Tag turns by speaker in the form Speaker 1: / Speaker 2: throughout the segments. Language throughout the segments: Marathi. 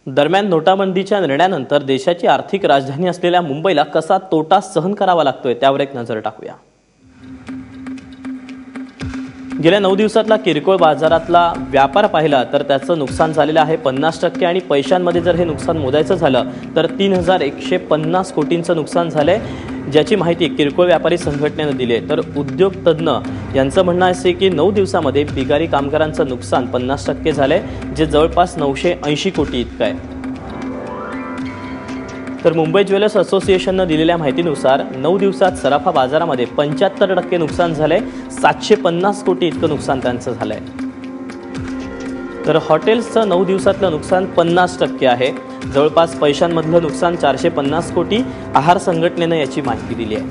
Speaker 1: दरम्यान नोटाबंदीच्या निर्णयानंतर देशाची आर्थिक राजधानी असलेल्या मुंबईला कसा तोटा सहन करावा लागतोय त्यावर एक नजर टाकूया। गेल्या 9 दिवसातला किरकोळ बाजारातला व्यापार पाहिला तर त्याचं नुकसान झालेलं आहे 50% आणि पैशांमध्ये जर हे नुकसान मोजायचं झालं तर 3150 कोटींचं नुकसान झालंय, ज्याची माहिती किरकोळ व्यापारी संघटनेने दिली आहे। तर उद्योग तज्ञ यांचं म्हणणं असे की 9 दिवसामध्ये बिगारी कामगारांचं नुकसान 50% झालंय, जे जवळपास 980 कोटी इतकं आहे। तर मुंबई ज्वेलर्स असोसिएशनने दिलेल्या माहितीनुसार 9 दिवसात सराफा बाजारामध्ये 75% नुकसान झालंय, 750 कोटी इतकं नुकसान त्यांचं झालंय। तर हॉटेल्सचं 9 दिवसातलं नुकसान 50% आहे, जवळपास पैशांमधलं नुकसान 450 कोटी। आहार संघटनेने याची माहिती दिली आहे।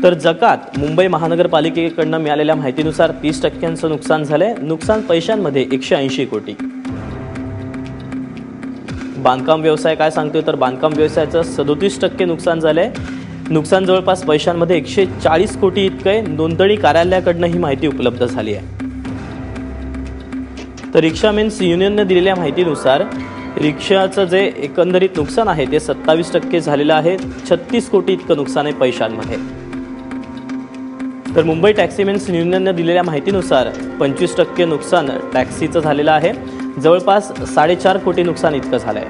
Speaker 1: तर जकात मुंबई महानगरपालिकेकडून मिळालेल्या माहितीनुसार 30% नुकसान झालंय, नुकसान पैशांमध्ये 180 कोटी। बांधकाम व्यवसाय काय सांगतोय तर बांधकाम व्यवसायाचं 37% नुकसान झालंय, नुकसान जवळपास पैशांमध्ये 140 कोटी इतकं आहे। नोंदणी कार्यालयाकडून ही माहिती उपलब्ध झाली आहे। तर रिक्षामेन्स युनियनने दिलेल्या माहितीनुसार रिक्षाचं जे एकंदरीत नुकसान आहे ते 27% झालेलं आहे, 36 कोटी इतकं नुकसान आहे पैशांमध्ये। तर मुंबई टॅक्सीमेन्स युनियनने दिलेल्या माहितीनुसार 25% नुकसान टॅक्सीचं झालेलं आहे, जवळपास 4.5 कोटी नुकसान इतकं झालंय।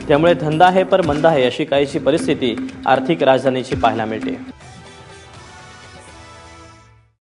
Speaker 1: त्यामुळे धंदा आहे पर मंदा आहे अशी काहीशी परिस्थिती आर्थिक राजधानीची पाहायला मिळते।